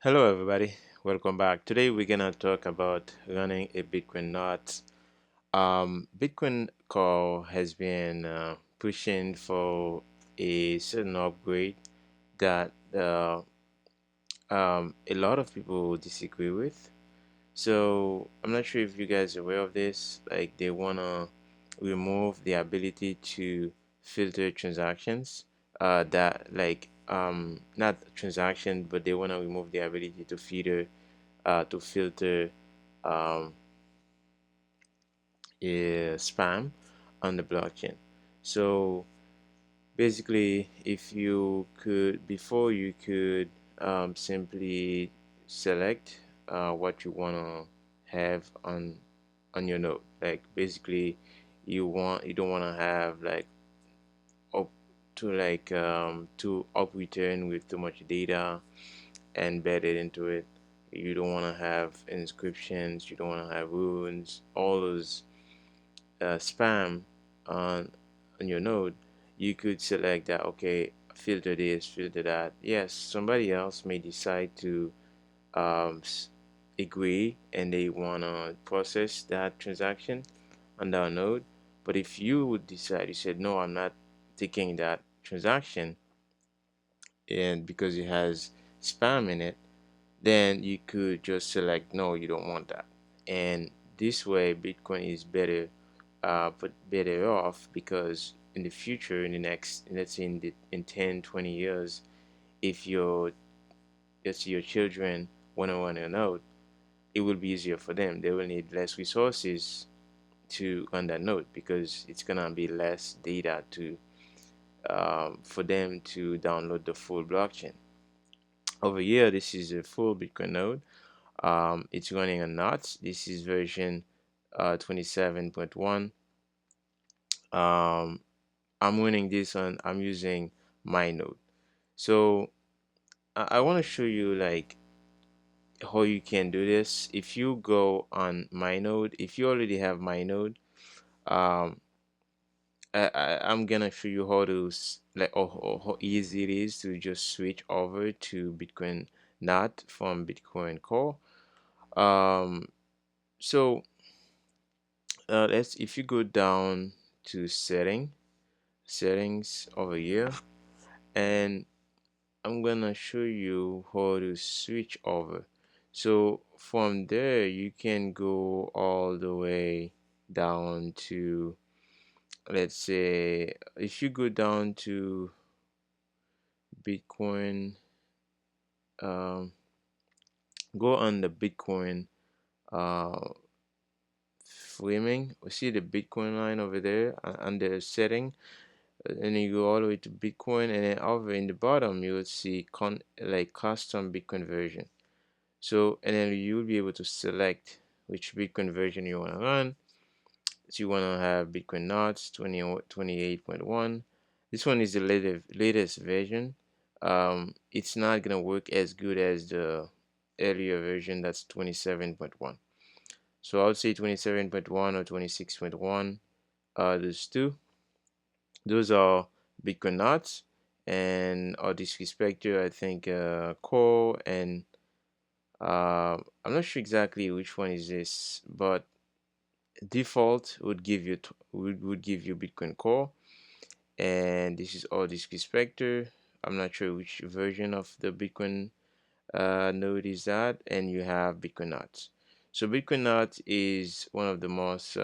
Hello, everybody. Welcome back. Today, we're gonna talk about running a Bitcoin node. Bitcoin Core has been pushing for a certain upgrade that a lot of people disagree with. So I'm not sure if you guys are aware of this. Like they wanna remove the ability to filter transactions. That like not transaction, but they wanna remove the ability to filter um, spam on the blockchain. So basically, if you could, before you could simply select what you want to have on your node. Like basically, you don't want to have like up to up return with too much data embedded into it. You don't want to have inscriptions. You don't want to have runes. All those spam on on your node. You could select that. Okay, filter this, filter that. Yes, somebody else may decide to um, agree and they want to process that transaction on their node. But if you would decide, you said no, I'm not taking that transaction, and because it has spam in it, then you could just select no, you don't want that. And this way Bitcoin is but better off, because in the future, in the next, let's say in 10 20 years, if your children want to run a node, it will be easier for them. They will need less resources to run that node, because it's gonna be less data to for them to download the full blockchain. Over here, this is a full Bitcoin node. It's running on knots. This is version 27.1. Um, I'm running this on. I'm using my node. So I want to show you like how you can do this. If you go on my node, if you already have my node, um, I'm gonna show you how to like how easy it is to just switch over to Bitcoin not from Bitcoin Core. Um, so let's if you go down to settings over here, and I'm gonna show you how to switch over. So from there you can go all the way down to, let's say, if you go down to Bitcoin, um, go on the Bitcoin uh, framing. We see the Bitcoin line over there under setting, and then you go all the way to Bitcoin, and then over in the bottom you will see like custom Bitcoin version. So, and then you'll be able to select which Bitcoin version you want to run. So you want to have Bitcoin Knots 28.1. This one is the latest version. It's not gonna work as good as the earlier version, that's 27.1. So I would say 27.1 or 26.1. Those two. Those are Bitcoin Knots, and or Disrespecter, I think, Core, and I'm not sure exactly which one is this, but default would give you Bitcoin Core, and this is all Disrespecter. I'm not sure which version of the Bitcoin node is that, and you have Bitcoin Nuts. So Bitcoin Nuts is one of the most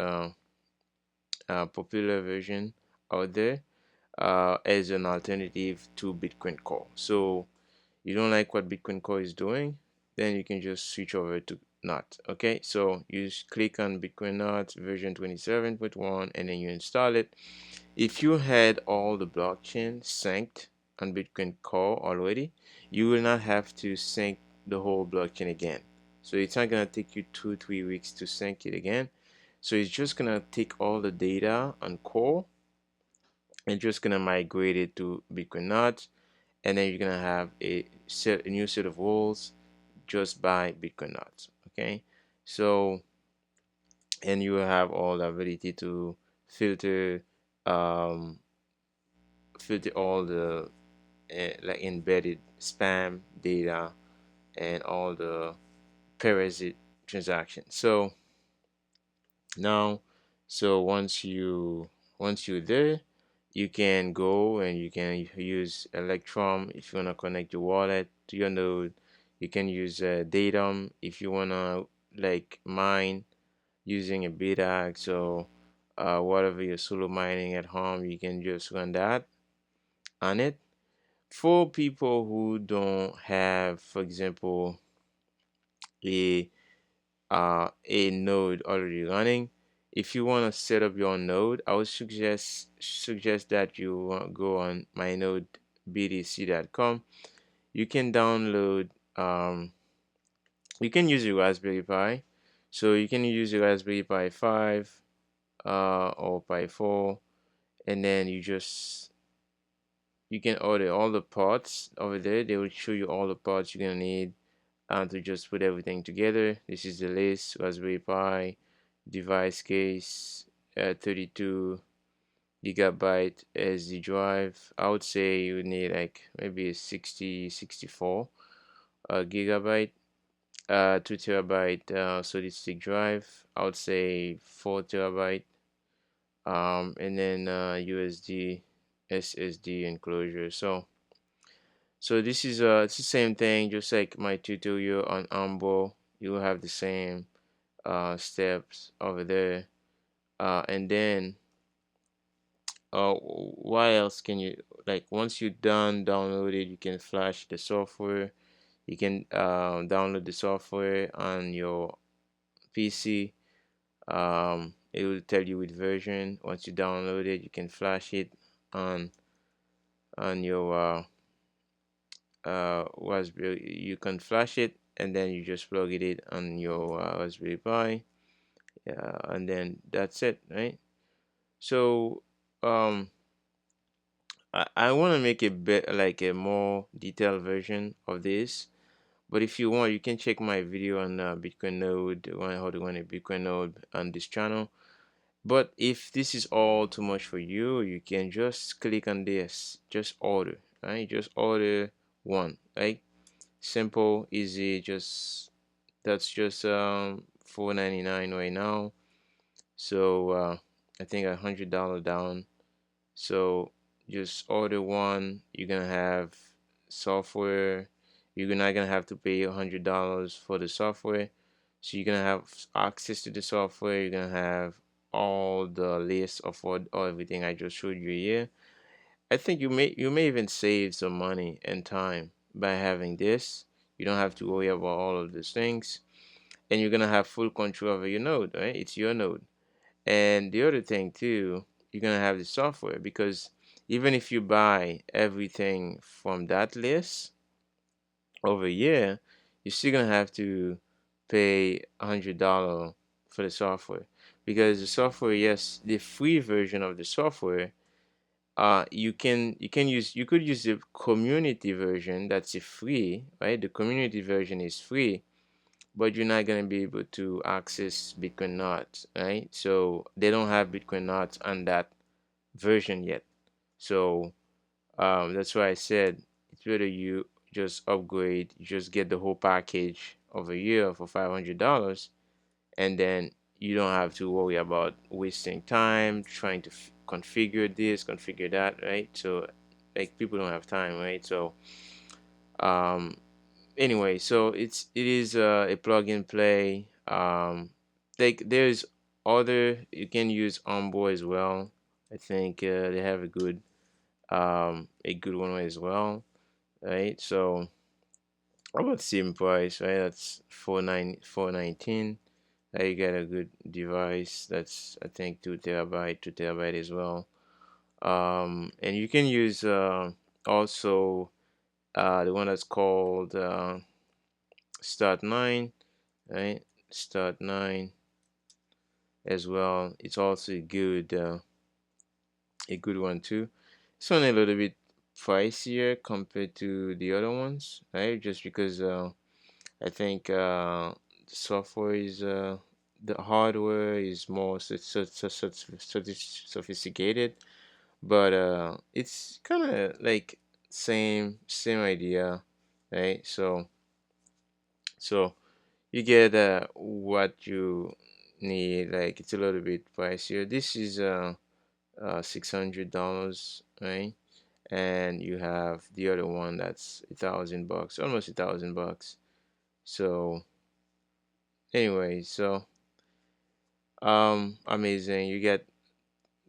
popular version out there as an alternative to Bitcoin Core. So you don't like what Bitcoin Core is doing, then you can just switch over to NOT. Okay, so you just click on Bitcoin NOT version 27.1 and then you install it. If you had all the blockchain synced on Bitcoin Core already, you will not have to sync the whole blockchain again. So it's not gonna take you 2 3 weeks to sync it again. So it's just gonna take all the data on Core and just gonna migrate it to Bitcoin NOT, and then you're gonna have a new set of rules just by Bitcoin Nuts. Okay, so and you will have all the ability to filter um, filter all the like embedded spam data and all the parasite transactions. So now, so once you're there, you can go and you can use Electrum if you wanna connect your wallet to your node. You can use Datum if you wanna like mine using a BitAx. So whatever you're solo mining at home, you can just run that on it. For people who don't have, for example, a a node already running, if you want to set up your node, I would suggest that you go on mynodebtc.com. You can download you can use your Raspberry Pi. So you can use your Raspberry Pi 5 or Pi 4, and then you can order all the parts over there. They will show you all the parts you're gonna need to just put everything together. This is the list: Raspberry Pi, device case, 32 gigabyte SD drive. I would say you need like maybe a 64 gigabyte, 2 terabyte solid state drive. I would say 4 terabyte, and then USD SSD enclosure. So this is it's the same thing, just like my tutorial on Ambo. You will have the same steps over there. And then what else can you, like, once you're done downloaded, you can flash the software. You can download the software on your PC. It will tell you which version. Once you download it, you can flash it on your Raspberry. You can flash it and then you just plug it in on your Raspberry Pi. Yeah, and then that's it, right? So um I want to make a bit like a more detailed version of this, but if you want, you can check my video on Bitcoin node, how to run a Bitcoin node on this channel. But if this is all too much for you, you can just click on this, just order, right? Just order one, right? Simple, easy, just that's just 4.99 right now. So I think $100 down. So just order one. You're gonna have software. You're not gonna have to pay $100 for the software. So you're gonna have access to the software. You're gonna have all the list of what all everything I just showed you here. I think you may even save some money and time by having this. You don't have to worry about all of these things, and you're gonna have full control over your node, right? It's your node. And the other thing too, you're gonna have the software, because even if you buy everything from that list over here, you're still gonna have to pay $100 for the software, because the software, yes, the free version of the software, you could use the community version. That's a free, right? The community version is free, but you're not gonna be able to access Bitcoin Notes, right? So they don't have Bitcoin Notes on that version yet. So that's why I said it's better you just upgrade, you just get the whole package of a year for $500, and then you don't have to worry about wasting time trying to configure this, configure that, right? So like people don't have time, right? So um, anyway, so it is a plug and play. Like there's other, you can use Onboard as well. I think they have a good one as well, right? So how about same price, right? That's 419. You get a good device. That's I think 2 terabyte as well. And you can use also the one that's called Start 9, right? Start 9 as well. It's also a good one too. It's only a little bit pricier compared to the other ones, right? Just because I think the software is the hardware is more sophisticated, but it's kind of like same idea, right? So So you get what you need. Like it's a little bit pricier. This is $600, right? And you have the other one that's $1,000, almost $1,000. So anyway, so amazing. You get,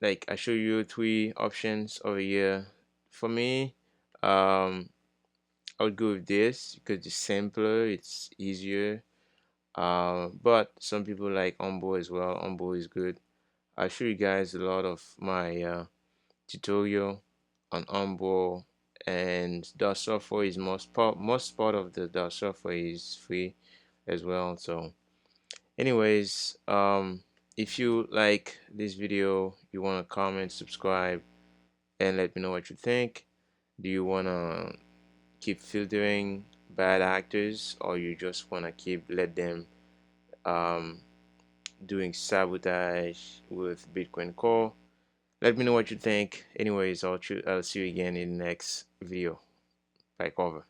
like, I show you three options over here. For me, um I would go with this because it's simpler, it's easier. But some people like Umbo as well. Umbo is good. I'll show you guys a lot of my tutorial on Umbo, and the software is most part of the software is free as well. So anyways, if you like this video, you want to comment, subscribe, and let me know what you think. Do you want to keep filtering bad actors, or you just want to let them um, doing sabotage with Bitcoin Core? Let me know what you think. Anyways, I'll see you again in the next video. Back over.